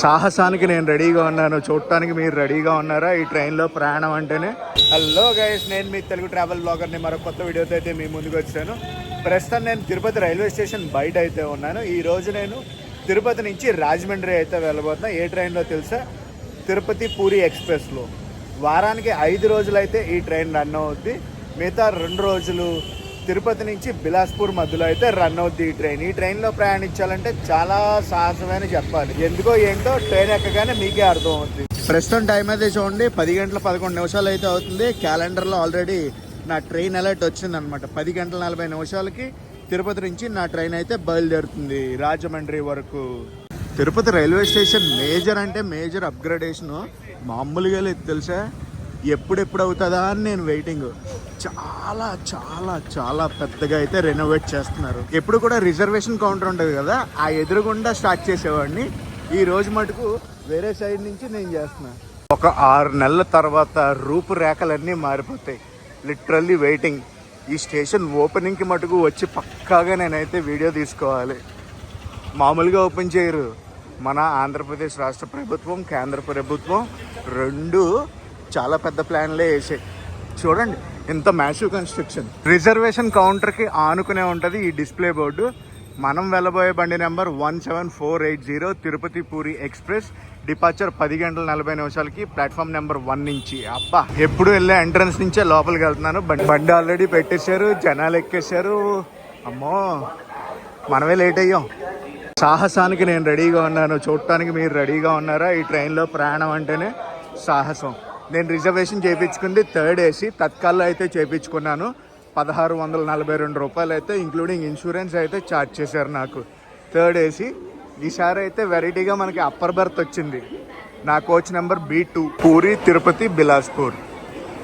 సాహసానికి నేను రెడీగా ఉన్నాను, చూడటానికి మీరు రెడీగా ఉన్నారా? ఈ ట్రైన్లో ప్రయాణం అంటేనే. హలో గైస్, నేను మీ తెలుగు ట్రావెల్ బ్లాగర్ని మరొక కొత్త వీడియోతో అయితే మీ ముందుకు వచ్చాను. ప్రస్తుతం నేను తిరుపతి రైల్వే స్టేషన్ బయట అయితే ఉన్నాను. ఈరోజు నేను తిరుపతి నుంచి రాజమండ్రి అయితే వెళ్ళబోతున్నా. ఏ ట్రైన్లో తెలుసా? తిరుపతి పూరి ఎక్స్ప్రెస్లో. వారానికి 5 రోజులు అయితే ఈ ట్రైన్ రన్ అవుద్ది. మిగతా 2 రోజులు తిరుపతి నుంచి బిలాస్పూర్ మధ్యలో అయితే రన్ అవుద్ది ఈ ట్రైన్. ఈ ట్రైన్లో ప్రయాణించాలంటే చాలా సాహసమని చెప్పాలి. ఎందుకో ఏంటో ట్రైన్ ఎక్కగానే మీకే అర్థం అవుతుంది. ప్రస్తుతం టైం అయితే చూడండి, 10 గంటల 11 నిమిషాలు అయితే అవుతుంది. క్యాలెండర్లో ఆల్రెడీ నా ట్రైన్ అలర్ట్ వచ్చిందనమాట. 10 గంటల 40 నిమిషాలకి తిరుపతి నుంచి నా ట్రైన్ అయితే బయలుదేరుతుంది రాజమండ్రి వరకు. తిరుపతి రైల్వే స్టేషన్ మేజర్ అంటే మేజర్ అప్గ్రేడేషను. మామూలుగా లేదు తెలుసా. ఎప్పుడెప్పుడు అవుతుందా అని నేను వెయిటింగ్. చాలా చాలా చాలా పెద్దగా అయితే రెనోవేట్ చేస్తున్నారు. ఎప్పుడు కూడా రిజర్వేషన్ కౌంటర్ ఉంటుంది కదా, ఆ ఎదురుగుండా స్టార్ట్ చేసేవాడిని. ఈ రోజు మటుకు వేరే సైడ్ నుంచి నేను చేస్తున్నా. ఒక 6 నెలల తర్వాత రూపురేఖలన్నీ మారిపోతాయి. Literally waiting. ఈ స్టేషన్ ఓపెనింగ్కి మటుకు వచ్చి పక్కాగా నేనైతే వీడియో తీసుకోవాలి. మామూలుగా ఓపెన్ చేయరు. మన ఆంధ్రప్రదేశ్ రాష్ట్ర ప్రభుత్వం, కేంద్ర ప్రభుత్వం రెండు చాలా పెద్ద ప్లాన్లే వేసాయి. చూడండి ఇంత మ్యాసివ్ కన్స్ట్రక్షన్. రిజర్వేషన్ కౌంటర్కి ఆనుకునే ఉంటుంది ఈ డిస్ప్లే బోర్డు. మనం వెళ్ళబోయే బండి number 17480 Tirupati puri express. Departure 10 గంటల 40 నిమిషాలకి ప్లాట్ఫామ్ నెంబర్ 1 నుంచి. అబ్బా, ఎప్పుడు వెళ్ళే ఎంట్రన్స్ నుంచే లోపలికి వెళ్తున్నాను. బండి ఆల్రెడీ పెట్టేశారు, జనాలు ఎక్కేశారు. అమ్మో, మనమే లేట్ అయ్యాం. సాహసానికి నేను రెడీగా ఉన్నాను, చూడటానికి మీరు రెడీగా ఉన్నారా? ఈ ట్రైన్లో ప్రయాణం అంటేనే సాహసం. నేను రిజర్వేషన్ చేయించుకుంది 3rd AC. తత్కాల్లో అయితే చేయించుకున్నాను. 1642 రూపాయలు అయితే ఇంక్లూడింగ్ ఇన్సూరెన్స్ అయితే ఛార్జ్ చేశారు నాకు. 3rd AC. ఈసారి అయితే వెరైటీగా మనకి అప్పర్ బర్త్ వచ్చింది. నా coach number B2. Puri Tirupati Bilaspur.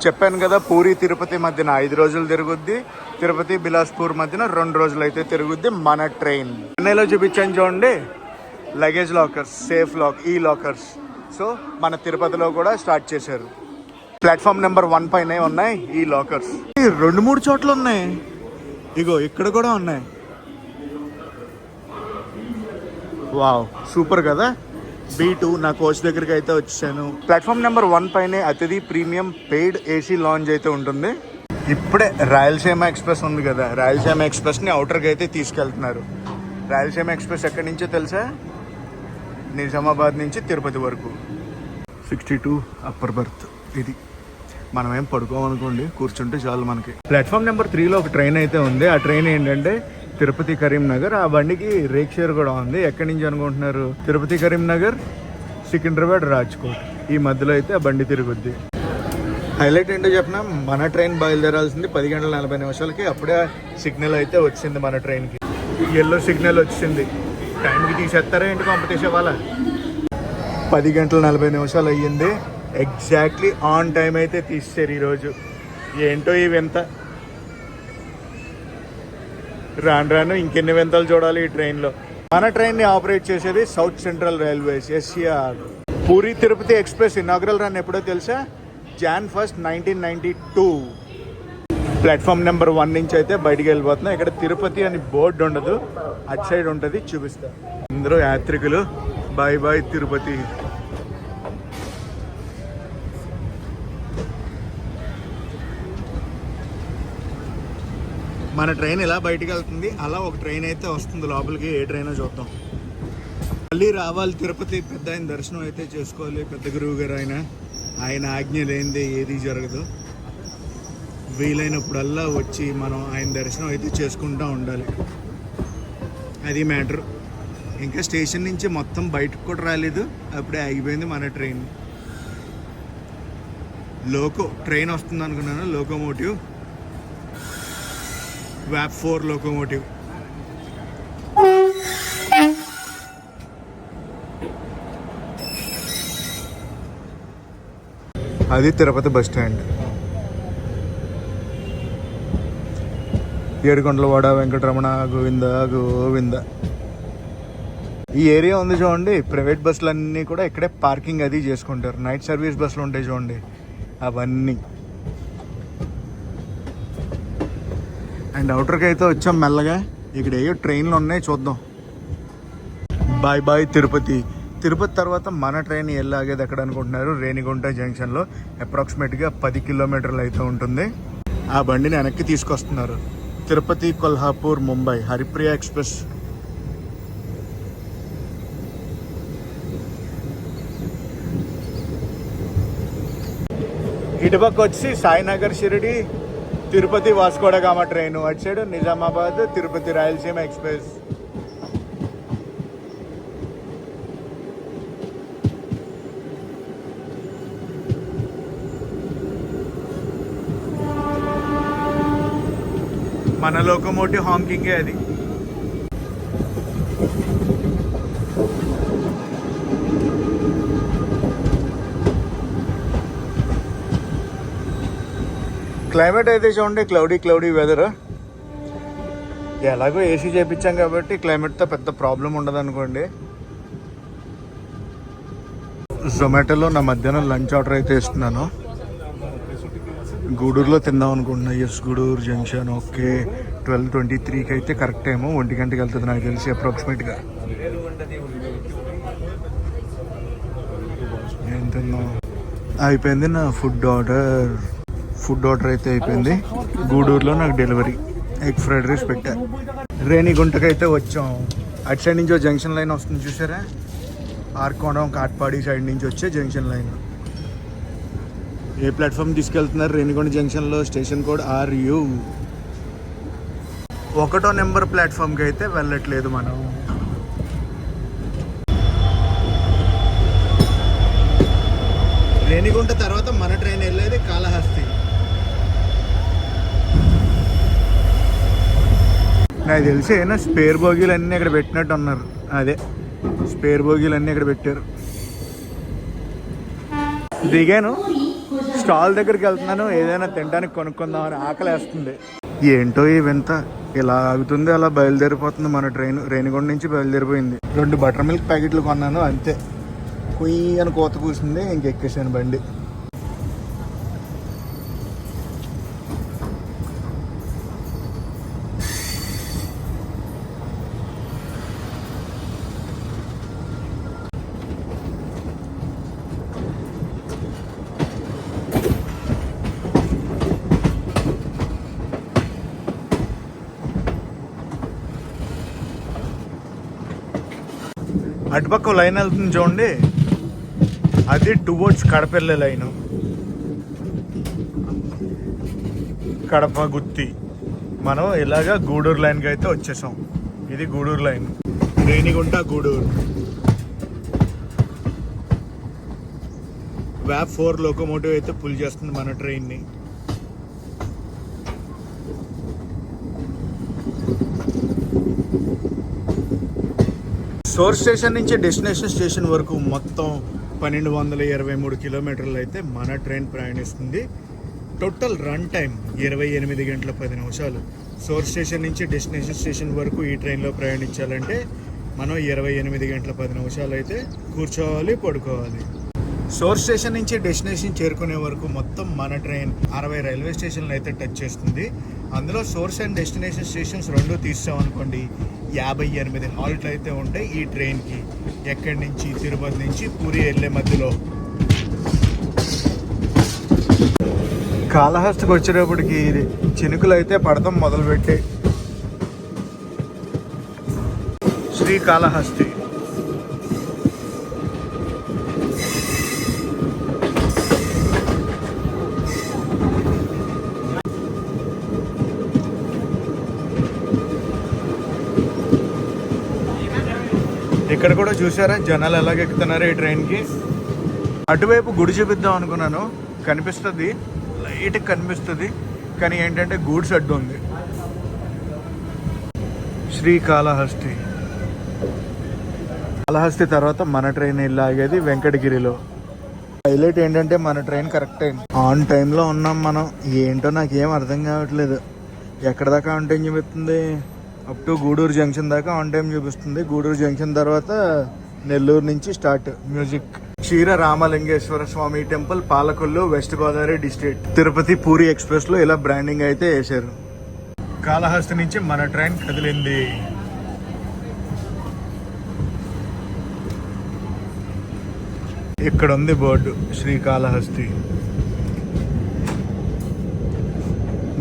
చెప్పాను కదా, పూరి తిరుపతి మధ్యన 5 రోజులు తిరుగుద్ది. తిరుపతి బిలాస్పూర్ మధ్యన 2 రోజులు అయితే తిరుగుద్ది మన ట్రైన్. చెన్నైలో చూపించాను చూడండి, లగేజ్ లాకర్స్, సేఫ్ లాక్, ఈ లాకర్స్. సో మన తిరుపతిలో కూడా స్టార్ట్ చేశారు. ప్లాట్ఫామ్ నెంబర్ 1 పైనే ఉన్నాయి ఈ లాకర్స్. 2-3 చోట్ల ఉన్నాయి. ఇగో ఇక్కడ కూడా ఉన్నాయి. వావ్, సూపర్ కదా. B2 నా కోచ్ దగ్గరికి అయితే వచ్చాను. ప్లాట్ఫామ్ నెంబర్ 1 పైనే అతిథి ప్రీమియం పెయిడ్ AC లాంజ్ అయితే ఉంటుంది. ఇప్పుడే రాయలసీమ ఎక్స్ప్రెస్ ఉంది కదా, రాయలసీమ ఎక్స్ప్రెస్ని అవుటర్కి అయితే తీసుకెళ్తున్నారు. రాయలసీమ ఎక్స్ప్రెస్ ఎక్కడి నుంచో తెలుసా? నిజామాబాద్ నుంచి తిరుపతి వరకు. 62 అప్పర్ బర్త్. ఇది మనం ఏం పడుకోమనుకోండి, కూర్చుంటే చాలు మనకి. ప్లాట్ఫామ్ నెంబర్ 3లో ఒక ట్రైన్ అయితే ఉంది. ఆ ట్రైన్ ఏంటంటే తిరుపతి కరీంనగర్. ఆ బండికి రేక్ షేర్ కూడా ఉంది. ఎక్కడి నుంచి అనుకుంటున్నారు? తిరుపతి కరీంనగర్, సికింద్రాబాద్, రాజ్కోట్ ఈ మధ్యలో అయితే ఆ బండి తిరుగుద్ది. హైలైట్ ఏంటో చెప్పిన, మన ట్రైన్ బయలుదేరాల్సింది 10 గంటల 40 నిమిషాలకి. అప్పుడే సిగ్నల్ అయితే వచ్చింది మన ట్రైన్కి. ఎల్లో సిగ్నల్ వచ్చింది. టైంకి తీసేస్తారా ఏంటి కాంపిటీషన్ వాళ్ళ? 10 గంటల 40 నిమిషాలు అయ్యింది. ఎగ్జాక్ట్లీ ఆన్ టైం అయితే తీసేశారు ఈరోజు. ఏంటో ఈ వింత. రాను రాను ఇంకెన్ని వింతలు చూడాలి ఈ ట్రైన్లో. మన ట్రైన్ని ఆపరేట్ చేసేది south central railways, SCR. Puri Tirupati express inaugural run ఎప్పుడో తెలుసా? Jan 1, 1992. ప్లాట్ఫామ్ నెంబర్ 1 నుంచి అయితే బయటికి వెళ్ళిపోతున్నాం. ఇక్కడ తిరుపతి అని బోర్డు ఉండదు, అటు సైడ్ ఉంటుంది, చూపిస్తా. అందరూ యాత్రికులు, బాయ్ బాయ్ తిరుపతి. మన ట్రైన్ ఇలా బయటికి వెళ్తుంది. అలా ఒక ట్రైన్ అయితే వస్తుంది లోపలికి. ఏ ట్రైనో చూద్దాం. మళ్ళీ రావాలి తిరుపతి. పెద్ద ఆయన దర్శనం అయితే చేసుకోవాలి. పెద్ద గురువు గారు ఆయన ఆజ్ఞ లేనిదే ఏది జరగదు. వీలైనప్పుడల్లా వచ్చి మనం ఆయన దర్శనం అయితే చేసుకుంటూ ఉండాలి. అది మ్యాటర్. ఇంకా స్టేషన్ నుంచి మొత్తం బయటకు కూడా రాలేదు, అప్పుడే ఆగిపోయింది మన ట్రైన్. ట్రైన్ వస్తుంది అనుకున్నాను. Locomotive, WAP 4 locomotive. అది తిరుపతి బస్ స్టాండ్. ఏడుకొండలవాడ, వెంకటరమణ, గోవింద గోవింద. ఈ ఏరియా ఉంది చూడండి, ప్రైవేట్ బస్సులన్నీ కూడా ఇక్కడే పార్కింగ్ అది చేసుకుంటారు. నైట్ సర్వీస్ బస్సులు ఉంటాయి చూడండి, అవన్నీ. అండ్ అవుటర్కి అయితే వచ్చాం మెల్లగా. ఇక్కడ ఏయో ట్రైన్లు ఉన్నాయి, చూద్దాం. Bye bye Tirupati. తిరుపతి తర్వాత మన ట్రైన్ వెళ్ళాగేది ఎక్కడ అనుకుంటున్నారు? రేణిగుంట జంక్షన్లో అప్రాక్సిమేట్గా 10 కిలోమీటర్లు అయితే ఉంటుంది. ఆ బండిని వెనక్కి తీసుకొస్తున్నారు. తిరుపతి, కొల్హాపూర్, ముంబై హరిప్రియ ఎక్స్ప్రెస్. ఇటుపక్క వచ్చి సాయినగర్, షిరిడి, తిరుపతి, వాస్కోడగామ ట్రైన్. అటు సైడ్ నిజామాబాద్, తిరుపతి రాయలసీమ ఎక్స్ప్రెస్. మన లోకోమోటివ్ హాంకింగే అది. క్లైమేట్ అయితే చూడండి, క్లౌడీ వెదర్. ఎలాగో ఏసీ చేయించాం కాబట్టి క్లైమేట్తో పెద్ద ప్రాబ్లం ఉండదు అనుకోండి. జొమాటోలో నా మధ్యాహ్నం లంచ్ ఆర్డర్ అయితే ఇస్తున్నాను. గూడూరులో తిందాం అనుకుంటున్నా. Yes, Gudur junction. ఓకే, 12:23కి అయితే కరెక్ట్ టైము. 1 గంటకి వెళ్తుంది నాకు తెలిసి అప్రాక్సిమేట్గా. ఏం తిన్నాం? అయిపోయింది నా ఫుడ్ ఆర్డర్ అయితే అయిపోయింది. గూడూరులో నాకు డెలివరీ ఎగ్ ఫ్రైడ్ రైస్ పెట్టా. రేణిగుంటకి అయితే వచ్చాం. అటు సైడ్ నుంచి జంక్షన్ లైన్ వస్తుంది చూసారా? ఆర్కోణం, కాట్పాడి సైడ్ నుంచి వచ్చే జంక్షన్ లైన్. ఏ ప్లాట్ఫామ్ తీసుకెళ్తున్నారు? రేణిగుంట జంక్షన్లో స్టేషన్ కోడ్ RU. 1వ నెంబర్ ప్లాట్ఫామ్కి అయితే వెళ్ళట్లేదు మనం. రేణిగుంట తర్వాత మన ట్రైన్ వెళ్ళేది కాళహస్తి. నాకు తెలిసి అయినా స్పేర్ బోగీలు అన్నీ ఇక్కడ పెట్టినట్టు ఉన్నారు. అదే స్పేర్ బోగీలు అన్నీ ఇక్కడ పెట్టారు. దిగాను, స్టాల్ దగ్గరికి వెళ్తున్నాను. ఏదైనా తినడానికి కొనుక్కుందామని ఆకలి వేస్తుంది. ఏంటో ఈ వింత, ఇలా ఆగుతుంది అలా బయలుదేరిపోతుంది మన ట్రైన్. రేణిగుంట నుంచి బయలుదేరిపోయింది. 2 బటర్ మిల్క్ ప్యాకెట్లు కొన్నాను అంతే. కుయ్యి అని కోత కూసింది, ఇంకెక్కేసాను బండి. అటుపక్క లైన్ వెళ్తుంది చూడండి, అది టువర్డ్స్ కడప వెళ్ళే లైను. కడప, గుత్తి. మనం ఇలాగా గూడూరు లైన్కి అయితే వచ్చేసాం. ఇది గూడూరు లైన్, రేణిగుంట, గూడూరు. వ్యాప్ 4 లోకోమోటివ్ అయితే పుల్ చేస్తుంది మన ట్రైన్ని. సోర్స్ స్టేషన్ నుంచి డెస్టినేషన్ స్టేషన్ వరకు మొత్తం 1223 కిలోమీటర్లు అయితే మన ట్రైన్ ప్రయాణిస్తుంది. టోటల్ రన్ టైం 28 గంటల 10 నిమిషాలు. సోర్స్ స్టేషన్ నుంచి డెస్టినేషన్ స్టేషన్ వరకు ఈ ట్రైన్లో ప్రయాణించాలంటే మనం 28 గంటల 10 నిమిషాలు అయితే కూర్చోవాలి, పడుకోవాలి. సోర్స్ స్టేషన్ నుంచి డెస్టినేషన్ చేరుకునే వరకు మొత్తం మన ట్రైన్ 60 రైల్వే స్టేషన్లు అయితే టచ్ చేస్తుంది. అందులో సోర్స్ అండ్ డెస్టినేషన్ స్టేషన్స్ 2 తీసామనుకోండి, 58 హాల్ట్లు అయితే ఉంటాయి ఈ ట్రైన్కి. ఎక్కడి నుంచి? తిరుపతి నుంచి పూరి వెళ్ళే మధ్యలో. కాళహస్తికి వచ్చేటప్పటికి చినుకులు అయితే పడతాం మొదలుపెట్టి. శ్రీకాళహస్తి. ఇక్కడ కూడా చూసారా జనాలు ఎలాగ ఎక్కుతున్నారు ఈ ట్రైన్కి. అటువైపు గుడి చూపిద్దాం అనుకున్నాను, కనిపిస్తుంది, లైట్గా కనిపిస్తుంది, కానీ ఏంటంటే గూడ్స్ అడ్డు ఉంది. శ్రీకాళహస్తి. కాళహస్తి తర్వాత మన ట్రైన్ ఆగేది వెంకటగిరిలో. హైలైట్ ఏంటంటే మన ట్రైన్ కరెక్ట్ టైం, ఆన్ టైంలో ఉన్నాం మనం. ఏంటో నాకేం అర్థం కావట్లేదు. ఎక్కడ దాకా ఆన్ టైం చూపిస్తుంది? అప్ టు గూడూరు జంక్షన్ దాకా ఆన్ టైం చూపిస్తుంది. గూడూరు జంక్షన్ తర్వాత నెల్లూరు నుంచి start music. Ksheera Ramalingeswara Swamy temple, Palakollu, west Godavari district. Tirupati Puri ఎక్స్ప్రెస్లో ఇలా బ్రాండింగ్ అయితే వేశారు. కాళహస్తి నుంచి మన ట్రైన్ కదిలింది. ఇక్కడ ఉంది బోర్డు శ్రీకాళహస్తి.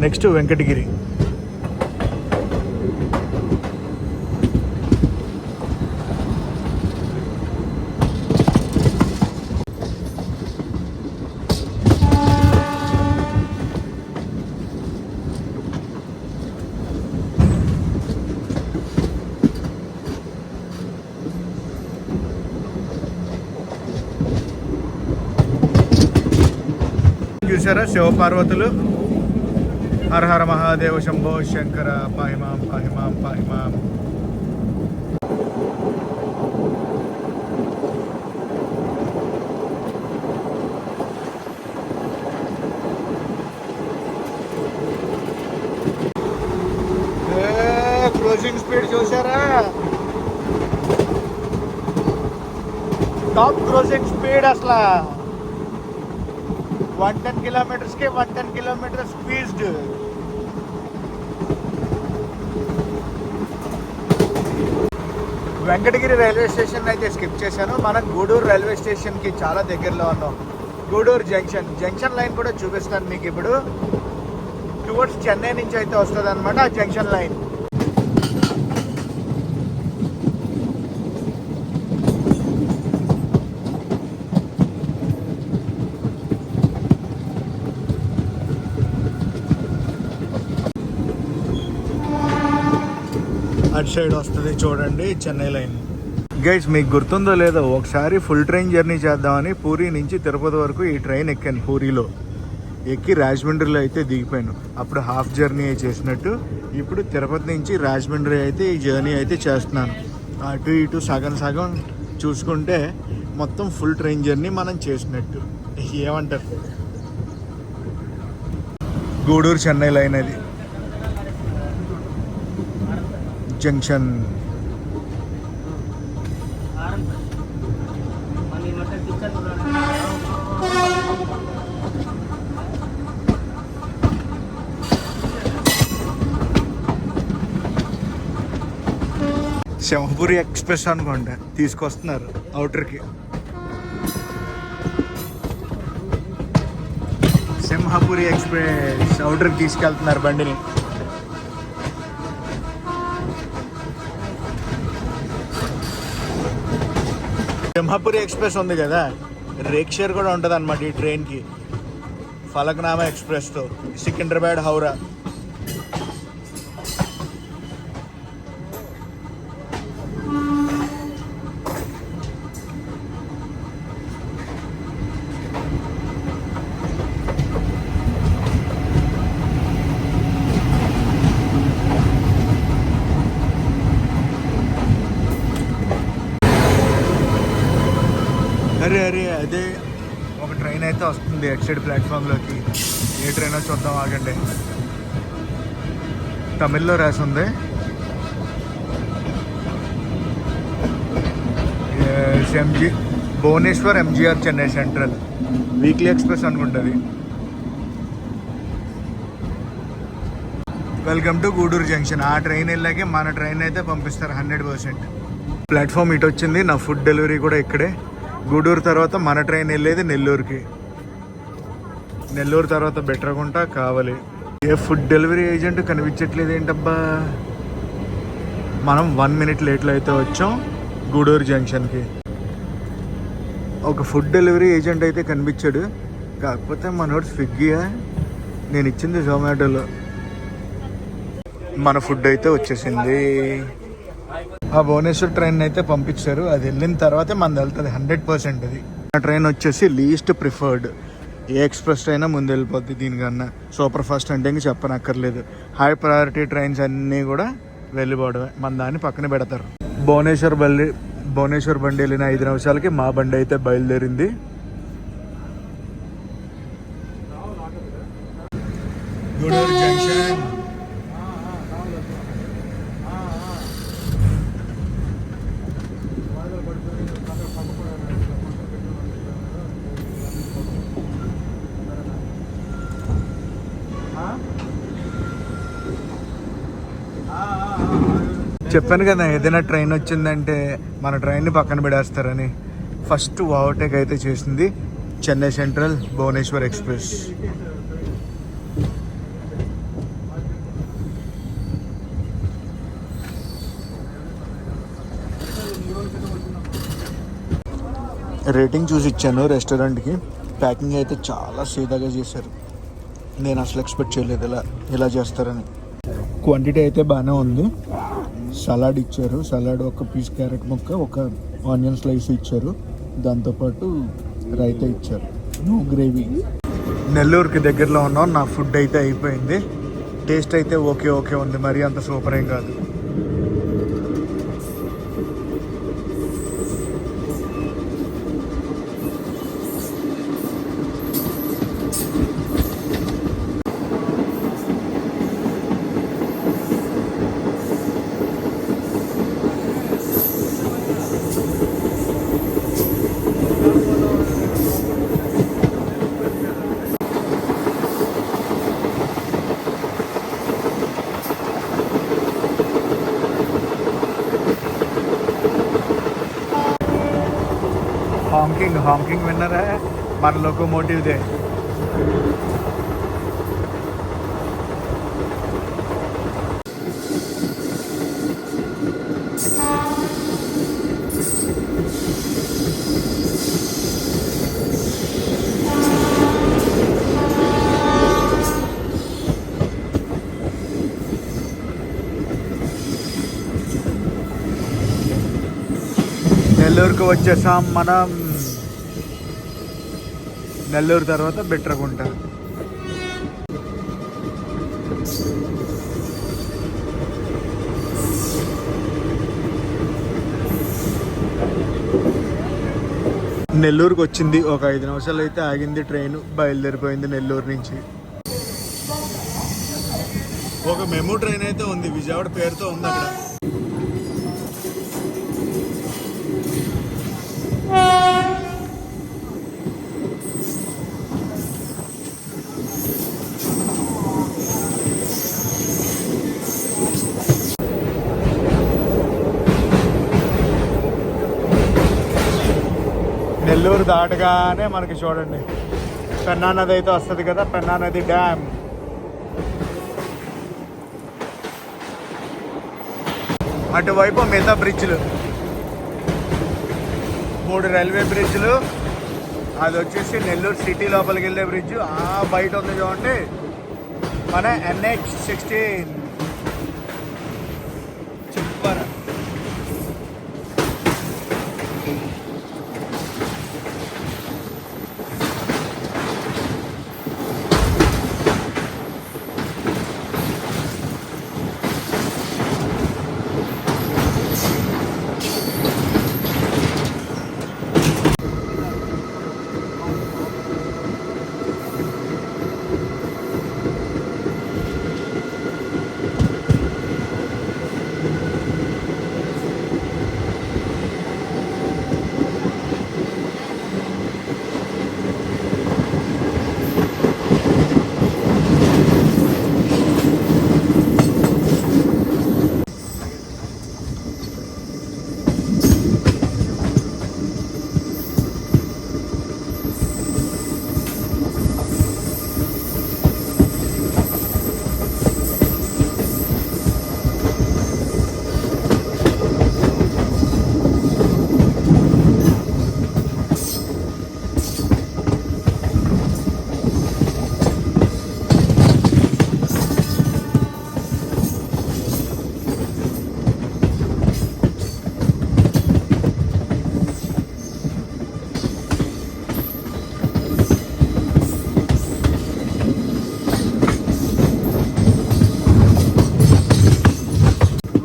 నెక్స్ట్ వెంకటగిరి. చూసారా శివపార్వతులు. హర హర మహాదేవ శంభో శంకర పాహిమాం పాహిమాం పాహిమాం. క్రూజింగ్ స్పీడ్ చూసారా, టాప్ క్రూజింగ్ స్పీడ్ అసలు 110 కిలోమీటర్స్కి 110 kilometre speed. Venkatagiri railway station అయితే స్కిప్ చేశాను. మనం గూడూరు రైల్వే స్టేషన్కి చాలా దగ్గరలో ఉన్నాం. గూడూరు జంక్షన్ లైన్ కూడా చూపిస్తాను మీకు. ఇప్పుడు టువర్డ్స్ చెన్నై నుంచి అయితే వస్తుంది అనమాట ఆ జంక్షన్ లైన్. అటు సైడ్ వస్తుంది చూడండి చెన్నై లైన్. గైస్ మీకు గుర్తుందో లేదో, ఒకసారి ఫుల్ ట్రైన్ జర్నీ చేద్దామని పూరి నుంచి తిరుపతి వరకు ఈ ట్రైన్ ఎక్కాను. పూరిలో ఎక్కి రాజమండ్రిలో అయితే దిగిపోయాను. అప్పుడు హాఫ్ జర్నీ చేసినట్టు ఇప్పుడు తిరుపతి నుంచి రాజమండ్రి అయితే ఈ జర్నీ అయితే చేస్తున్నాను. అటు ఇటు సగం సగం చూసుకుంటే మొత్తం ఫుల్ ట్రైన్ జర్నీ మనం చేసినట్టు. ఏమంటారు? గూడూరు చెన్నై లైన్ అది జంక్షన్. సింహపురి ఎక్స్ప్రెస్ అనుకోండి తీసుకొస్తున్నారు అవుటర్కి. సింహపురి ఎక్స్ప్రెస్ అవుటర్కి తీసుకెళ్తున్నారు బండిని. సింహపురి ఎక్స్ప్రెస్ ఉంది కదా, రేక్షర్ కూడా ఉంటుంది అనమాట ఈ ట్రైన్కి. ఫలక్నామా ఎక్స్ప్రెస్తో సికింద్రాబాద్ హౌరా. అరే అరే అదే ఒక ట్రైన్ అయితే వస్తుంది ఎట్ సైడ్ ప్లాట్ఫామ్లోకి. ఏ ట్రైన్ చూద్దాం ఆగండి. తమిళ్లో రాసి ఉంది. Bhubaneswar MGR Chennai central weekly express అనుకుంటుంది. Welcome to Gudur junction. ఆ ట్రైన్ వెళ్ళాకే మన ట్రైన్ అయితే పంపిస్తారు 100%. ప్లాట్ఫామ్ ఇటు వచ్చింది. నా ఫుడ్ డెలివరీ కూడా ఇక్కడే. గూడూరు తర్వాత మన ట్రైన్ వెళ్ళేది నెల్లూరుకి. నెల్లూరు తర్వాత బెటర్గుంటా కావాలి. ఏ ఫుడ్ డెలివరీ ఏజెంట్ కనిపించట్లేదు ఏంటబ్బా. మనం 1 minute లేట్లో అయితే వచ్చాం గూడూరు జంక్షన్కి. ఒక ఫుడ్ డెలివరీ ఏజెంట్ అయితే కనిపించాడు, కాకపోతే మనోడు స్విగ్గీయా, నేను ఇచ్చింది జొమాటోలో. మన ఫుడ్ అయితే వచ్చేసింది. ఆ భువనేశ్వర్ ట్రైన్ అయితే పంపించారు. అది వెళ్ళిన తర్వాతే మనది వెళ్తుంది 100%. అది ఆ ట్రైన్ వచ్చేసి లీస్ట్ ప్రిఫర్డ్. ఏ ఎక్స్ప్రెస్ అయినా ముందు వెళ్ళిపోద్ది దీనికన్నా. సూపర్ ఫాస్ట్ అంటే ఇంక చెప్పనక్కర్లేదు. హై ప్రయారిటీ ట్రైన్స్ అన్నీ కూడా వెళ్ళిపోవడమే. మన దాన్ని పక్కన పెడతారు. భువనేశ్వర్ బండి వెళ్ళిన 5 నిమిషాలకి మా బండి అయితే బయలుదేరింది. గూడూరు జంక్షన్. చెప్పాను కదా ఏదైనా ట్రైన్ వచ్చిందంటే మన ట్రైన్ని పక్కన పెడేస్తారని. ఫస్ట్ ఓవర్టేక్ అయితే చేసింది Chennai central Bhubaneswar express. Rating చూసి ఇచ్చాను రెస్టారెంట్కి. ప్యాకింగ్ అయితే చాలా సీదాగా చేశారు. నేను అసలు ఎక్స్పెక్ట్ చేయలేదు ఇలా చేస్తారని. క్వాంటిటీ అయితే బాగానే ఉంది. సలాడ్ ఇచ్చారు. సలాడ్ ఒక పీస్ క్యారెట్ ముక్క, ఒక ఆనియన్ స్లైస్ ఇచ్చారు. దాంతోపాటు రైతా ఇచ్చారు, నో గ్రేవీ. నెల్లూరుకి దగ్గరలో ఉన్నాం. నా ఫుడ్ అయితే అయిపోయింది. టేస్ట్ అయితే ఓకే ఉంది, మరి అంత సూపర్ ఏం కాదు. హాంకింగ్ విన్నరా మన లోకోమోటివ్దే. నెల్లూరుకు వచ్చేసాం మనం. నెల్లూరు తర్వాత బెట్రగుంట. నెల్లూరుకు వచ్చింది. ఒక 5 నిమిషాలు అయితే ఆగింది ట్రైన్. బయలుదేరిపోయింది నెల్లూరు నుంచి. ఒక మెమూ ట్రైన్ అయితే ఉంది, విజయవాడ పేరుతో ఉంది అక్కడ. నెల్లూరు దాటగానే మనకి చూడండి పెన్నా నది అయితే వస్తుంది కదా, పెన్నా నది డ్యామ్. అటువైపు మిగతా బ్రిడ్జ్లు, 3 రైల్వే బ్రిడ్జ్లు. అది వచ్చేసి నెల్లూరు సిటీ లోపలికి వెళ్ళే బ్రిడ్జ్. బయట ఉంది చూడండి మన NH16 చెప్పారు.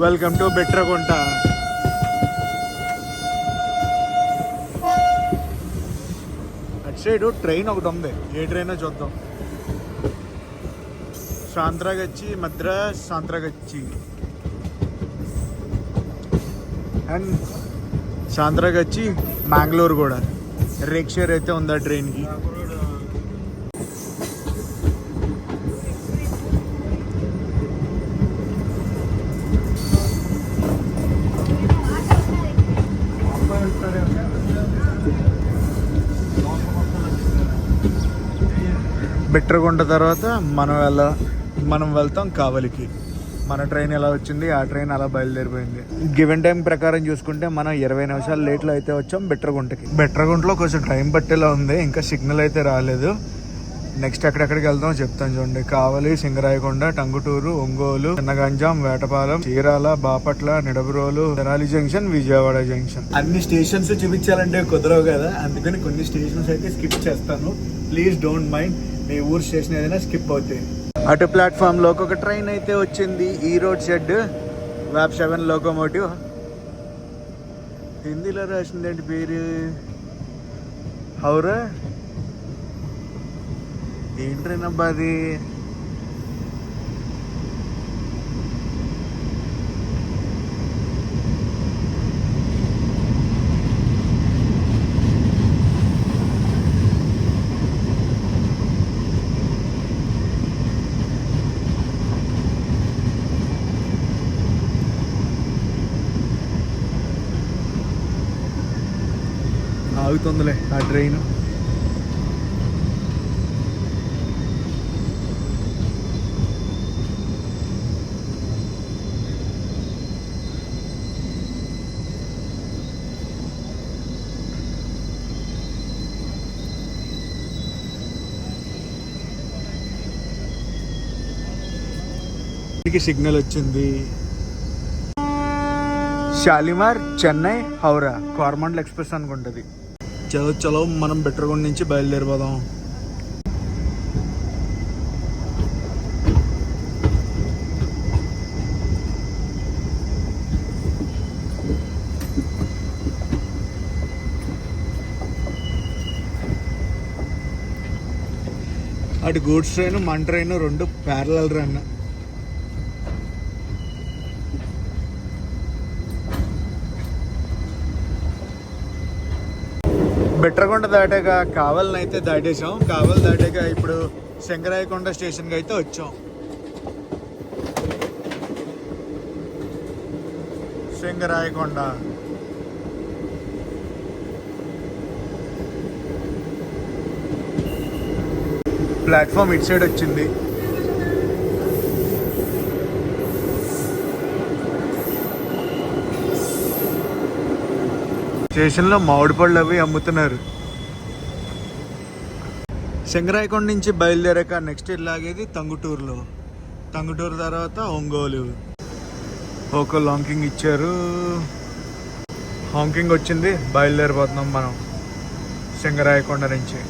Welcome to Bitragunta. అటు సైడ్ ట్రైన్ ఒకటి ఉంది, ఏ ట్రైనో చూద్దాం. సాంత్రాగచ్చి, మద్రాస్ సాంత్రాగచ్చి అండ్ సాంత్రాగచ్చి మ్యాంగ్లూర్ కూడా. రేక్షేర్ అయితే ఉంది ఆ ట్రైన్కి. బిట్రగుంట తర్వాత మనం వెళ్తాం కావలికి. మన ట్రైన్ ఎలా వచ్చింది, ఆ ట్రైన్ అలా బయలుదేరిపోయింది. గివెన్ టైం ప్రకారం చూసుకుంటే మనం 20 నిమిషాలు లేట్లో అయితే వచ్చాం బిట్రగుంటకి. బిట్రగుంటలో కొంచెం టైం పట్టేలా ఉంది, ఇంకా సిగ్నల్ అయితే రాలేదు. నెక్స్ట్ ఎక్కడెక్కడికి వెళ్తాం చెప్తాను చూడండి. కావలి, సింగరాయకొండ, టంగుటూరు, ఒంగోలు, చిన్నగంజాం, వేటపాలెం, చీరాల, బాపట్ల, నిడబ్రోలు, తెనాలి జంక్షన్, విజయవాడ జంక్షన్. అన్ని స్టేషన్స్ చూపించాలంటే కుదరవు కదా, అందుకని కొన్ని స్టేషన్స్ అయితే స్కిప్ చేస్తాను. ప్లీజ్ డోంట్ మైండ్, మీ ఊరు స్టేషన్ ఏదైనా స్కిప్ అవుతాయి. అటు ప్లాట్ఫామ్లోకి ఒక ట్రైన్ అయితే వచ్చింది, ఈ రోడ్ షెడ్ వ్యాప్ 7 లోకోమోటివ్. హిందీలో రాసిందండి పేరు, హౌరా. ఏం ట్రైన్ అబ్బా అది? ఆగుతుందిలే ఆ ట్రైన్. సిగ్నల్ వచ్చింది. షాలిమార్, చెన్నై, హౌరా, కార్మండల్ ఎక్స్ప్రెస్ అనుకుంటుంది. చలో మనం బిట్రగుంట నుంచి బయలుదేరిపోదాం. అటు గూడ్స్ ట్రైన్, మన ట్రైన్ రెండు ప్యారలల్ రన్. బిట్రగుంట దాటాక కావలిని అయితే దాటేసాం. కావలి దాటాక ఇప్పుడు సింగరాయకొండ స్టేషన్కి అయితే వచ్చాం. సింగరాయకొండ ప్లాట్ఫామ్ ఇటు సైడ్ వచ్చింది. స్టేషన్లో మామిడి పళ్ళు అవి అమ్ముతున్నారు. సింగరాయకొండ నుంచి బయలుదేరాక నెక్స్ట్ ఇలాగేది టంగుటూరులో. టంగుటూరు తర్వాత ఒంగోలు. ఒక లాంకింగ్ ఇచ్చారు, హాంకింగ్ వచ్చింది. బయలుదేరిపోతున్నాం మనం సింగరాయకొండ నుంచి.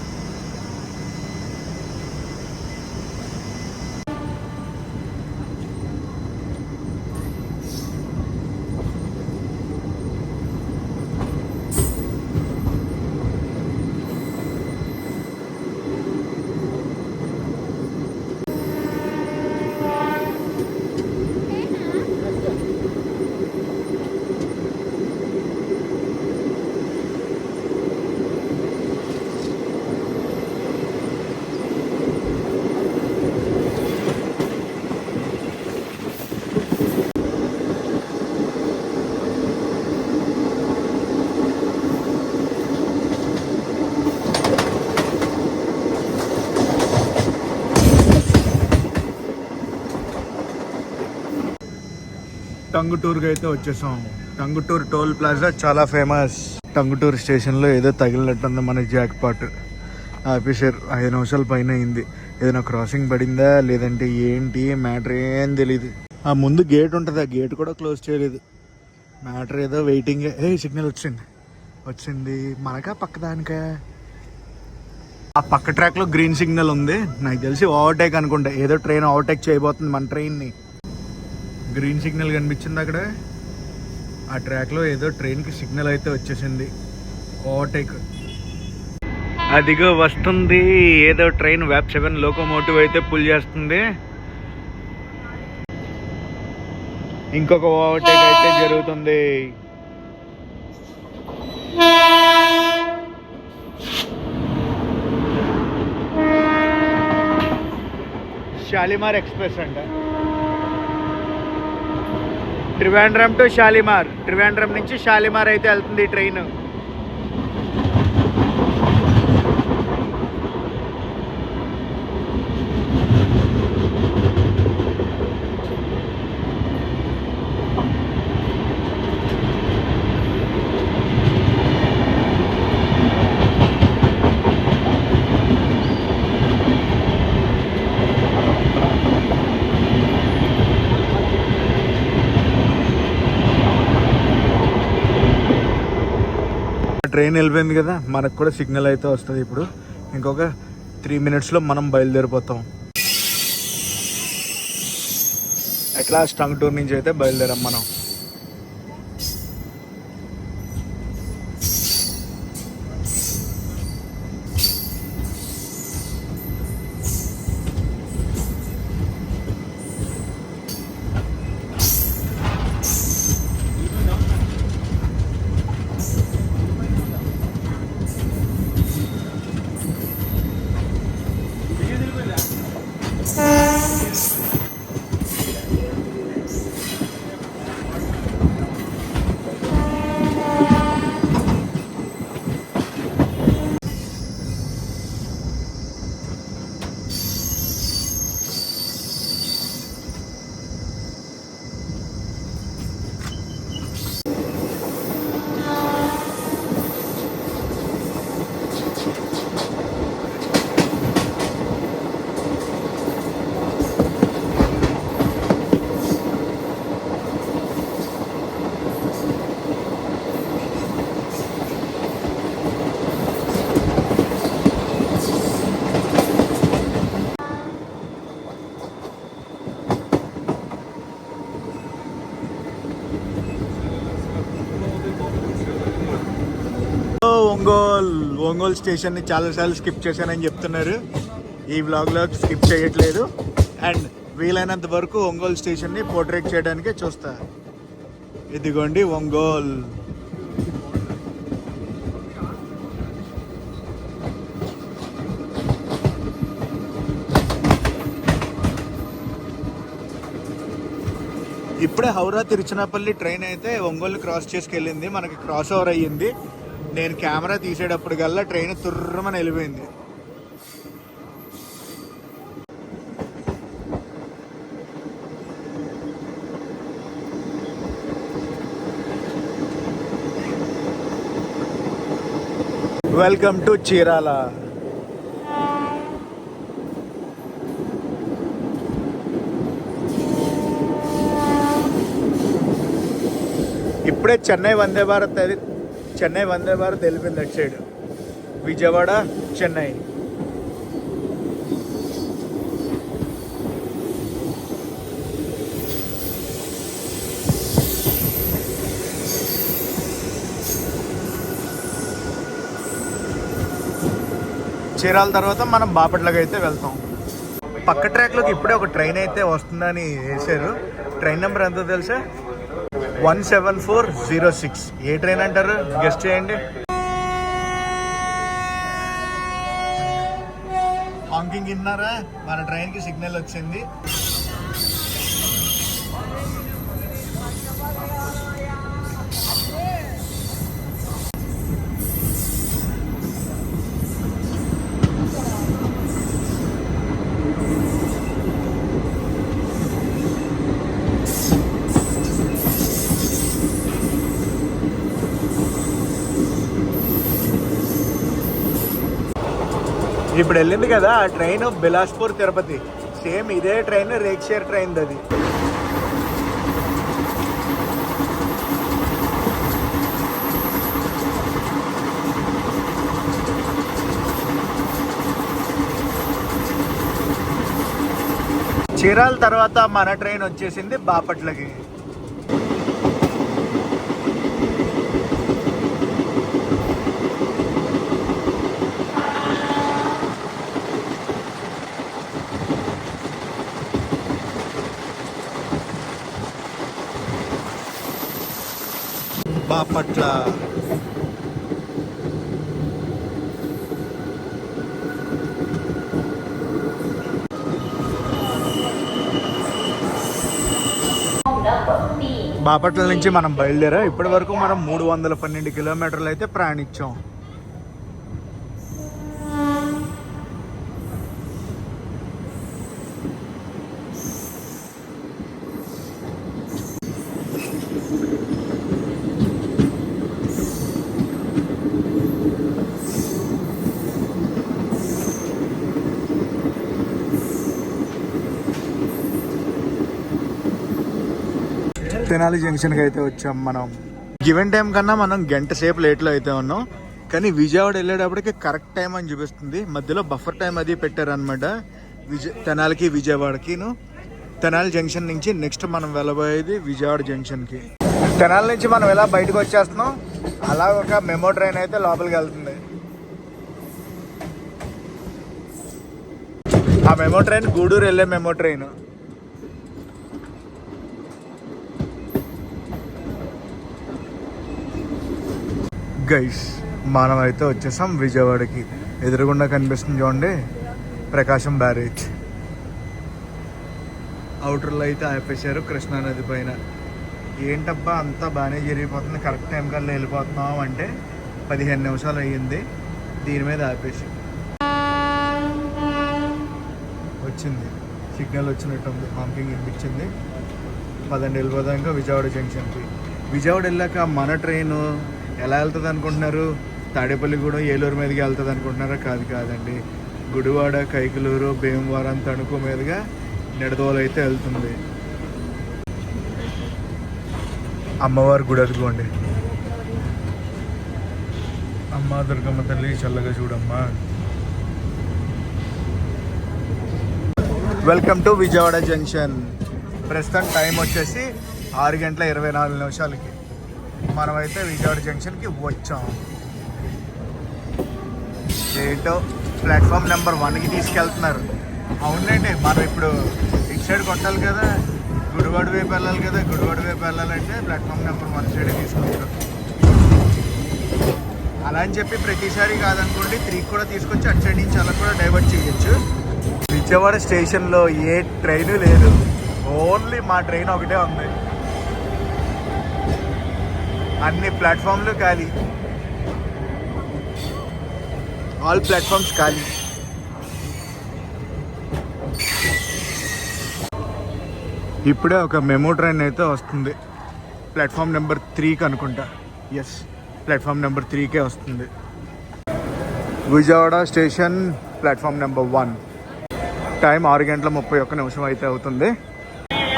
టంగుటూరుకి అయితే వచ్చేసాం. టంగుటూరు టోల్ ప్లాజా చాలా ఫేమస్. టంగుటూరు స్టేషన్లో ఏదో తగిలినట్టుంది మన జాక్ పాట్. ఆఫీసర్ 5 నిమిషాల పైన అయింది. ఏదైనా క్రాసింగ్ పడిందా లేదంటే ఏంటి మ్యాటర్ ఏం తెలీదు. ఆ ముందు గేట్ ఉంటుంది, ఆ గేట్ కూడా క్లోజ్ చేయలేదు. మ్యాటర్ ఏదో వెయిటింగ్. సిగ్నల్ వచ్చింది మనకా పక్కదానికా? ఆ పక్క ట్రాక్లో గ్రీన్ సిగ్నల్ ఉంది. నాకు తెలిసి ఓవర్టేక్ అనుకుంటా, ఏదో ట్రైన్ ఓవర్టేక్ చేయబోతుంది మన ట్రైన్ని. గ్రీన్ సిగ్నల్ కనిపించింది అక్కడ. ఆ ట్రాక్లో ఏదో ట్రైన్కి సిగ్నల్ అయితే వచ్చేసింది, ఓవర్టేక్. అదిగో వస్తుంది ఏదో ట్రైన్, వ్యాప్ 7 లోకోమోటివ్ అయితే పుల్ చేస్తుంది. ఇంకొక ఓవర్టేక్ అయితే జరుగుతుంది. షాలిమార్ ఎక్స్ప్రెస్ అంట. ట్రివాండ్రం టు షాలిమార్, ట్రివాండ్రం నుంచి షాలిమార్ అయితే వెళ్తుంది ట్రైన్. ట్రైన్ వెళ్ళిపోయింది కదా, మనకు కూడా సిగ్నల్ అయితే వస్తుంది. ఇప్పుడు ఇంకొక 3 minutesలో మనం బయలుదేరిపోతాం. ఎట్లా టంగుటూరు నుంచి అయితే బయలుదేరాం మనం. ఒంగోల్ స్టేషన్ని చాలాసార్లు స్కిప్ చేశానని చెప్తున్నారు. ఈ వ్లాగ్లో స్కిప్ చేయట్లేదు. అండ్ వీలైనంత వరకు ఒంగోల్ స్టేషన్ని పోర్ట్రేట్ చేయడానికే చూస్తా. ఇదిగోండి ఒంగోల్. ఇప్పుడే హౌరా తిరుచినాపల్లి ట్రైన్ అయితే ఒంగోలు క్రాస్ చేసుకెళ్ళింది. మనకి క్రాస్ ఓవర్ అయ్యింది. నేను కెమెరా తీసేటప్పటికల్లా ట్రైన్ తుర్రమని వెళ్ళిపోయింది. Welcome to Chirala. ఇప్పుడే చెన్నై వందే భారత్ వెళ్ళిపోయింది అటు సైడ్. విజయవాడ చెన్నై. చీరాల తర్వాత మనం బాపట్లకి అయితే వెళ్తాం. పక్క ట్రాక్లోకి ఇప్పుడే ఒక ట్రైన్ అయితే వస్తుందని వేసారు. ట్రైన్ నెంబర్ ఎంతో తెలుసా? 17406. ఏ ట్రైన్ అంటారు? గెస్ట్ చేయండి. హాంకింగ్ విన్నారా? మన ట్రైన్కి సిగ్నల్ వచ్చింది. ఇప్పుడు వెళ్ళింది కదా ఆ ట్రైన్ బిలాస్పూర్ తిరుపతి. సేమ్ ఇదే ట్రైన్, రేక్షేర్ ట్రైన్ అది. చీరాల తర్వాత మన ట్రైన్ వచ్చేసింది బాపట్లకి. బాపట్ల బాపట్ల నుంచి మనం బయలుదేరా. ఇప్పటి వరకు మనం 312 కిలోమీటర్లు అయితే ప్రయాణించాం. తెనాలి జంక్షన్కి అయితే వచ్చాం. మనం గివెన్ టైం కన్నా మనం గంట సేపు లేట్లో అయితే ఉన్నాం. కానీ విజయవాడ వెళ్ళేటప్పటికి కరెక్ట్ టైం అని చూపిస్తుంది. మధ్యలో బఫర్ టైం అది పెట్టారనమాట. తెనాలికి విజయవాడకిను. తెనాలి జంక్షన్ నుంచి నెక్స్ట్ మనం వెళ్ళబోయేది విజయవాడ జంక్షన్కి. తెనాలి నుంచి మనం ఎలా బయటకు వచ్చేస్తున్నాం, అలా ఒక మెమో ట్రైన్ అయితే లోపలికి వెళ్తుంది. ఆ మెమో ట్రైన్ గూడూరు వెళ్ళే మెమో ట్రైన్. గైస్ మనం అయితే వచ్చేసాం విజయవాడకి. ఎదురుగుండా కనిపిస్తుంది చూడండి ప్రకాశం బ్యారేజ్. అవుటర్లో అయితే ఆపేశారు కృష్ణానది పైన. ఏంటబ్బా అంతా బాగానే జరిగిపోతుంది, కరెక్ట్ టైం కల్లా వెళ్ళిపోతున్నాం అంటే 15 నిమిషాలు అయ్యింది. దీని మీద ఆపేసి వచ్చింది సిగ్నల్ వచ్చినట్టుంది, హాంకింగ్ వినిపించింది. 10 వెళ్ళిపోదాం ఇంకా విజయవాడ జంక్షన్కి. విజయవాడ వెళ్ళాక మన ట్రైను ఎలా వెళ్తుంది అనుకుంటున్నారు? తాడేపల్లిగూడెం ఏలూరు మీదకి వెళ్తుంది అనుకుంటున్నారా? కాదండి, గుడివాడ, కైకలూరు, భీమవరం, తణుకు మీదుగా నిడదవోలు అయితే వెళ్తుంది. అమ్మవారి గుడి అదిగోండి. అమ్మ దుర్గమ్మ తల్లి చల్లగా చూడమ్మా. Welcome to Vijayawada junction. ప్రస్తుతం టైం వచ్చేసి 6:24 మనమైతే విజయవాడ జంక్షన్కి వచ్చాం. ఏంటో ప్లాట్ఫామ్ నెంబర్ 1కి తీసుకెళ్తున్నారు. అవునండి, మనం ఇప్పుడు ఇటు సైడ్ కొట్టాలి కదా, గుడివాడ వైపు వెళ్ళాలి కదా. గుడివాడ వైపు వెళ్ళాలంటే ప్లాట్ఫామ్ నెంబర్ 1 సైడే తీసుకుంటారు. అలా అని చెప్పి ప్రతిసారి కాదనుకోండి, 3 కూడా తీసుకొచ్చి అటు సైడ్ నుంచి అలా కూడా డైవర్ట్ చేయొచ్చు. విజయవాడ స్టేషన్లో ఏ ట్రైను లేదు, ఓన్లీ మా ట్రైన్ ఒకటే ఉంది. అన్ని ప్లాట్ఫామ్లు ఖాళీ, ఆల్ ప్లాట్ఫామ్స్ ఖాళీ. ఇప్పుడే ఒక మెమో ట్రైన్ అయితే వస్తుంది ప్లాట్ఫామ్ నెంబర్ 3కి అనుకుంటా. ఎస్, ప్లాట్ఫామ్ నెంబర్ 3కే వస్తుంది. Vijayawada station platform number 1. Time 6:31 అయితే అవుతుంది.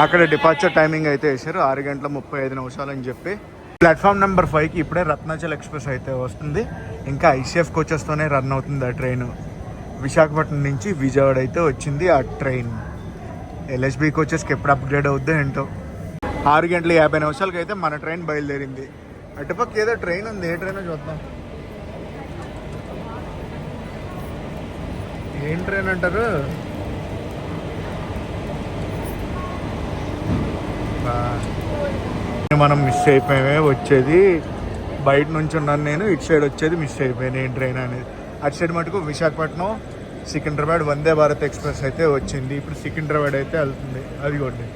అక్కడ డిపార్చర్ టైమింగ్ అయితే వేశారు 6:35 అని చెప్పి. ప్లాట్ఫామ్ నెంబర్ 5కి ఇప్పుడే రత్నాచల్ ఎక్స్ప్రెస్ అయితే వస్తుంది. ఇంకా ఐసీఎఫ్ కోచెస్తోనే రన్ అవుతుంది ఆ ట్రైన్. విశాఖపట్నం నుంచి విజయవాడ అయితే వచ్చింది ఆ ట్రైన్. ఎల్ఎస్బి కోచెస్కి ఎప్పుడు అప్గ్రేడ్ అవుద్దో ఏంటో. 6:50 అయితే మన ట్రైన్ బయలుదేరింది. అటుపక్క ఏదో ట్రైన్ ఉంది, ఏ ట్రైనో చూద్దాం. ఏం ట్రైన్ అంటారు? మనం మిస్ అయిపోయామే. వచ్చేది బయట నుంచి ఉన్నాను నేను, ఇటు సైడ్ వచ్చేది మిస్ అయిపోయాను ఏం ట్రైన్ అనేది. అటు సైడ్ మటుకు విశాఖపట్నం సికింద్రాబాద్ వందే భారత్ ఎక్స్ప్రెస్ అయితే వచ్చింది. ఇప్పుడు సికింద్రాబాద్ అయితే వెళ్తుంది. అదిగోండి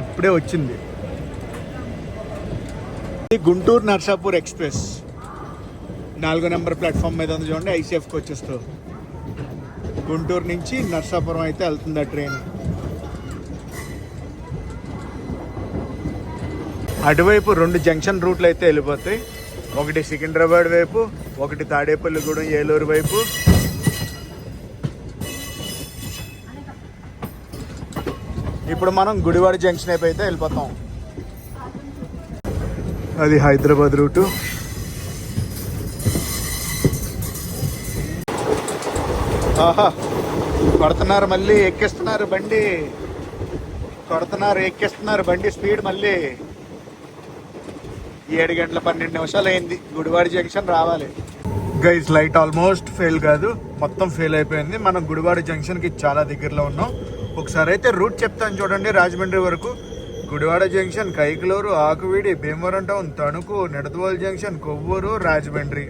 ఇప్పుడే వచ్చింది. గుంటూరు నర్సాపూర్ ఎక్స్ప్రెస్ 4వ నెంబర్ ప్లాట్ఫామ్ మీద ఉంది చూడండి, ఐసీఎఫ్కి వచ్చేస్తూ. గుంటూరు నుంచి నర్సాపురం అయితే వెళ్తుంది ఆ ట్రైన్. అటువైపు 2 జంక్షన్ రూట్లు అయితే వెళ్ళిపోతాయి. ఒకటి సికింద్రాబాద్ వైపు, ఒకటి తాడేపల్లిగూడెం ఏలూరు వైపు. ఇప్పుడు మనం గుడివాడ జంక్షన్ వైపు అయితే వెళ్ళిపోతాం. అది హైదరాబాద్ రూటు. ఆహా, కొడుతున్నారు మళ్ళీ, ఎక్కిస్తున్నారు బండి, కొడుతున్నారు ఎక్కిస్తున్నారు బండి స్పీడ్. మళ్ళీ 7:12 అయింది గుడివాడ జంక్షన్ రావాలి. గైస్ లైట్ ఆల్మోస్ట్ ఫెయిల్ కాదు, మొత్తం ఫెయిల్ అయిపోయింది. మనం గుడివాడ జంక్షన్కి చాలా దగ్గరలో ఉన్నాం. ఒకసారి అయితే రూట్ చెప్తాను చూడండి. రాజమండ్రి వరకు Gudivada junction, Kaikaluru, Akividu, Bhimavaram town, Tanuku, Nidadavolu junction, Kovvur, Rajahmundry.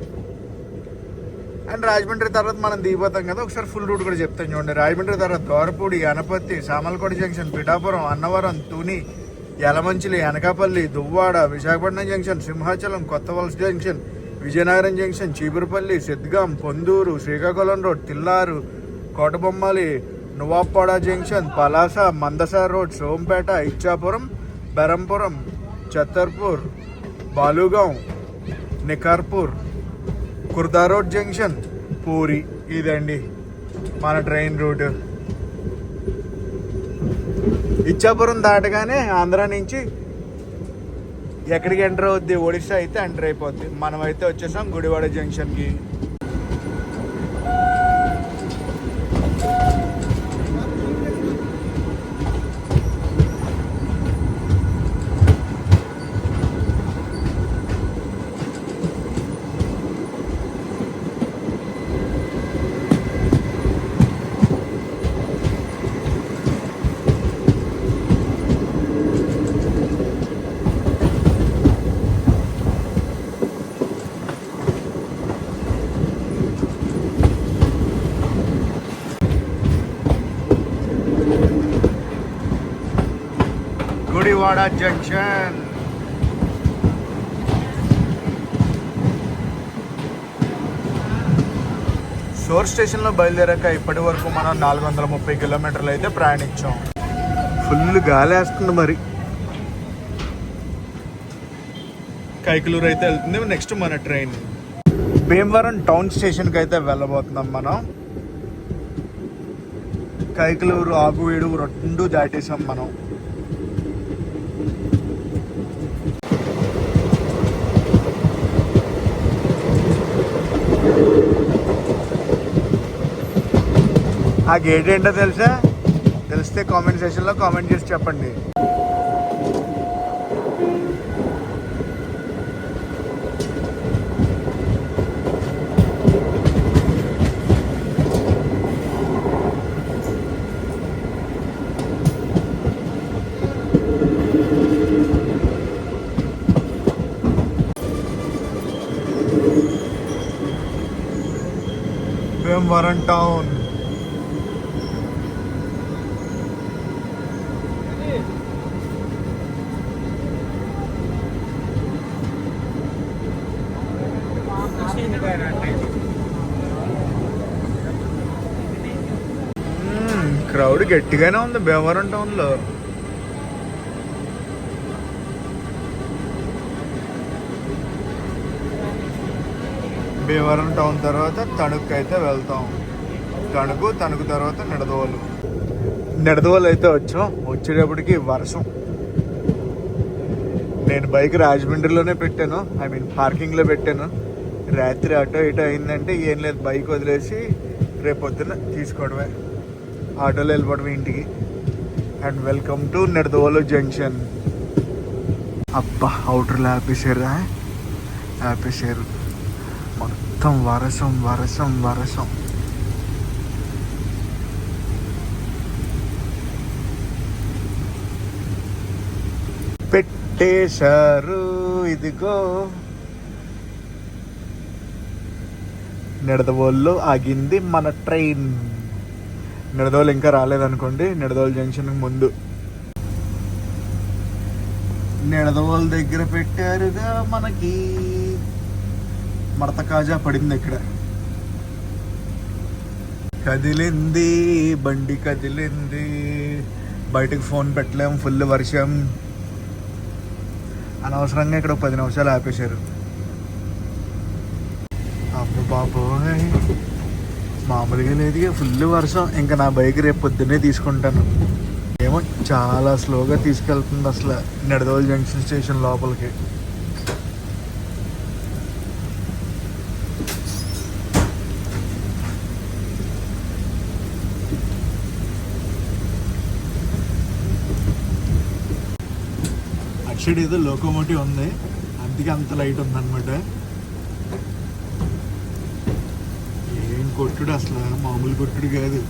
And Rajahmundry తర్వాత మనం దిగిపోతాం కదా, ఒకసారి ఫుల్ రూట్ కూడా చెప్తాను చూడండి. రాజమండ్రి తర్వాత Dwarapudi, Anaparthi, Samalkot junction, Pithapuram, Annavaram, Tuni, Yelamanchili, Anakapalle, Duvvada, Visakhapatnam junction, Simhachalam, Kottavalasa junction, Vizianagaram junction, Chipurupalli, Sigadam, Ponduru, Srikakulam road, Tilaru, Kotabommali, Naupada junction, Palasa, Mandasa road, Sompeta, Ichchapuram, Berhampur, Chhatrapur, Balugaon, Nirakarpur, Khurda road junction, Puri. ఇదండి మన ట్రైన్ రూట్. ఇచ్చాపురం దాటగానే ఆంధ్ర నుంచి ఎక్కడికి ఎంటర్ అవుద్ది, ఒడిశా అయితే ఎంటర్ అయిపోద్ది. మనం అయితే వచ్చేసాం గుడివాడ జంక్షన్కి. గుడివాడ జంక్షన్. సోర్ స్టేషన్లో బయలుదేరాక ఇప్పటి వరకు మనం 430 కిలోమీటర్లు అయితే ప్రయాణించాం. ఫుల్ గాలి వేస్తుంది. మరి కైకలూరు అయితే వెళ్తుంది నెక్స్ట్ మన ట్రైన్. భీమవరం టౌన్ స్టేషన్కి అయితే వెళ్ళబోతున్నాం మనం. కైకలూరు, ఆగువీడు రెండు దాటేసాం మనం. ఆ గేట్ ఏంటో తెలుసా? తెలిస్తే కామెంట్ సెక్షన్లో కామెంట్ చేసి చెప్పండి. భీమవరం టౌన్. క్రౌడ్ గట్టిగానే ఉంది భీమవరం టౌన్లో. భీమవరం టౌన్ తర్వాత తణుకు అయితే వెళ్తాం. తణుకు తర్వాత నిడదవోలు అయితే వచ్చాం. వచ్చేటప్పటికి వర్షం. నేను బైక్ రాజమండ్రిలోనే పెట్టాను, పార్కింగ్లో పెట్టాను. రాత్రి అటో ఇటో అయిందంటే ఏం లేదు, బైక్ వదిలేసి రేపొద్దున తీసుకోవడమే, ఆటోలో వెళ్ళిపోవడమే ఇంటికి. And welcome to Nidadavolu junction. అబ్బా, అవుటర్లో ఆపేసారు. మొత్తం వర్షం. పెట్టేశారు. ఇదిగో నిడదవోలులో ఆగింది మన ట్రైన్. నిడదవోలు ఇంకా రాలేదనుకోండి, నిడదవోలు జంక్షన్ ముందు. నిడదవోలు దగ్గర పెట్టారుగా మనకి. మడత కాజా పడింది ఇక్కడ. కదిలింది బండి, కదిలింది. బయటకు ఫోన్ పెట్టలేం, ఫుల్ వర్షం. అనవసరంగా ఇక్కడ 10 నిమిషాలు ఆపేశారు. అబ్బో బాబోయ్, మామూలుగా లేదు, ఫుల్ వర్షం. ఇంకా నా బైక్ రేపు పొద్దున్నే తీసుకుంటాను. ఏమో చాలా స్లోగా తీసుకెళ్తుంది అసలు నిడదవోలు జంక్షన్ స్టేషన్ లోపలికి. అటు ఏదో లోకోమోటివ్ ఉంది, అందుకే అంత లైట్ ఉందన్నమాట. ఏం కొట్టుడు అసలు, మామూలు కొట్టుడు కాదు.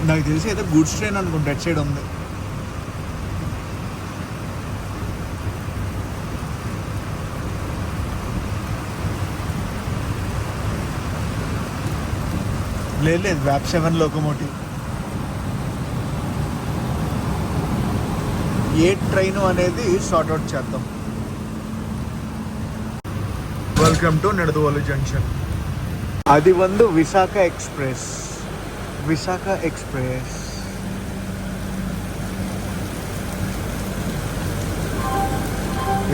నాకు తెలిసి ఏదో గూడ్స్ ట్రైన్ అనుకుంటా, అటు సైడ్ ఉంది. లేదు, వ్యాప్ 7 లోకోమోటివ్. ఏ ట్రైన్ అనేది సార్ట్ అవుట్ చేద్దాం. Welcome to Nidadavolu junction. అది వందు విశాఖ ఎక్స్ప్రెస్.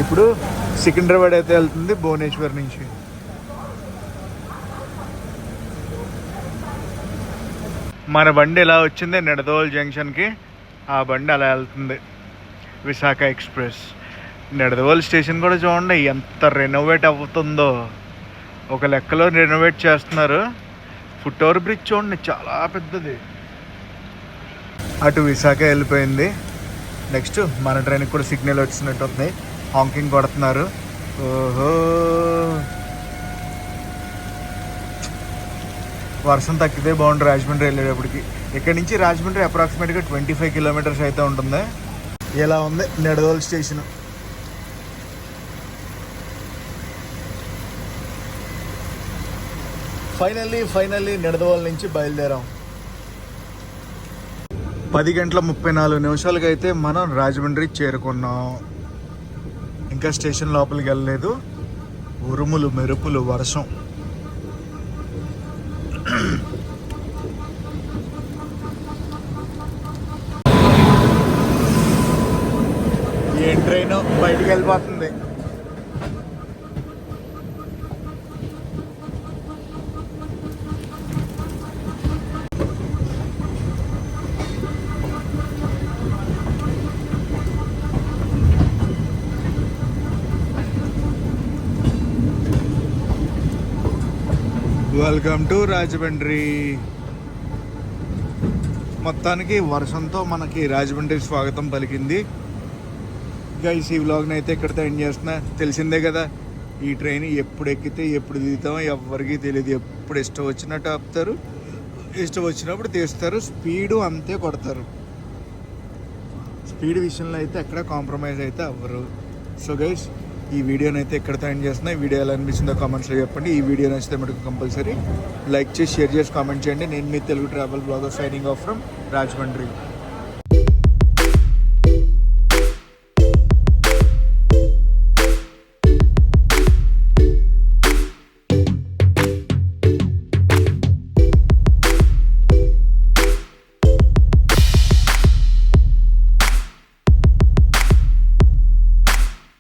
ఇప్పుడు సికింద్రాబాద్ అయితే వెళ్తుంది భువనేశ్వర్ నుంచి. మన బండి ఎలా వచ్చింది నిడదవోలు జంక్షన్కి, ఆ బండి అలా వెళ్తుంది విశాఖ ఎక్స్ప్రెస్. నిడదవోలు స్టేషన్ కూడా చూడండి ఎంత రెనోవేట్ అవుతుందో, ఒక లెక్కలో రెనోవేట్ చేస్తున్నారు. ఫుట్ ఓవర్ బ్రిడ్జ్ చూడండి చాలా పెద్దది. అటు విశాఖ వెళ్ళిపోయింది. నెక్స్ట్ మన ట్రైన్కి కూడా సిగ్నల్ వచ్చినట్టు ఉంది, హాంకింగ్ కొడుతున్నారు. ఓహో, వర్షం తగ్గితే బాగుంటుంది రాజమండ్రి వెళ్ళేటప్పటికి. ఇక్కడి నుంచి రాజమండ్రి అప్రాక్సిమేట్గా 25 కిలోమీటర్స్ అయితే ఉంటుంది. ఇలా ఉంది నిడదవోలు స్టేషన్. ఫైనల్లీ నిడదవోలు నుంచి బయలుదేరాం. 10:34 అయితే మనం రాజమండ్రి చేరుకున్నాం. ఇంకా స్టేషన్ లోపలికి వెళ్ళలేదు. ఉరుములు మెరుపులు వర్షం. ఏం ట్రైన్ బయటికి వెళ్ళిపోతుంది. Welcome to Rajahmundry. మొత్తానికి వర్షంతో మనకి రాజమండ్రి స్వాగతం పలికింది. గైస్ ఈ వ్లాగ్ని అయితే ఇక్కడితో ఎండ్ చేస్తున్నా. తెలిసిందే కదా, ఈ ట్రైన్ ఎప్పుడు ఎక్కితే ఎప్పుడు దిగుతామో ఎవరికి తెలియదు. ఎప్పుడు ఇష్టం వచ్చినట్టు ఆపుతారు, ఇష్టం వచ్చినప్పుడు తీస్తారు. స్పీడు అంతే కొడతారు. స్పీడ్ విషయంలో అయితే ఎక్కడ కాంప్రమైజ్ అయితే అవ్వరు. సో గైస్ ఈ వీడియోని అయితే ఎక్కడితో ఎండ్ చేస్తున్నా. ఈ వీడియో ఎలా అనిపించిందో కామెంట్స్లో చెప్పండి. ఈ వీడియో నచ్చితే మటుకు కంపల్సరీ లైక్ చేసి షేర్ చేసి కామెంట్ చేయండి. నేను మీ Telugu travel blogger signing off from Rajahmundry.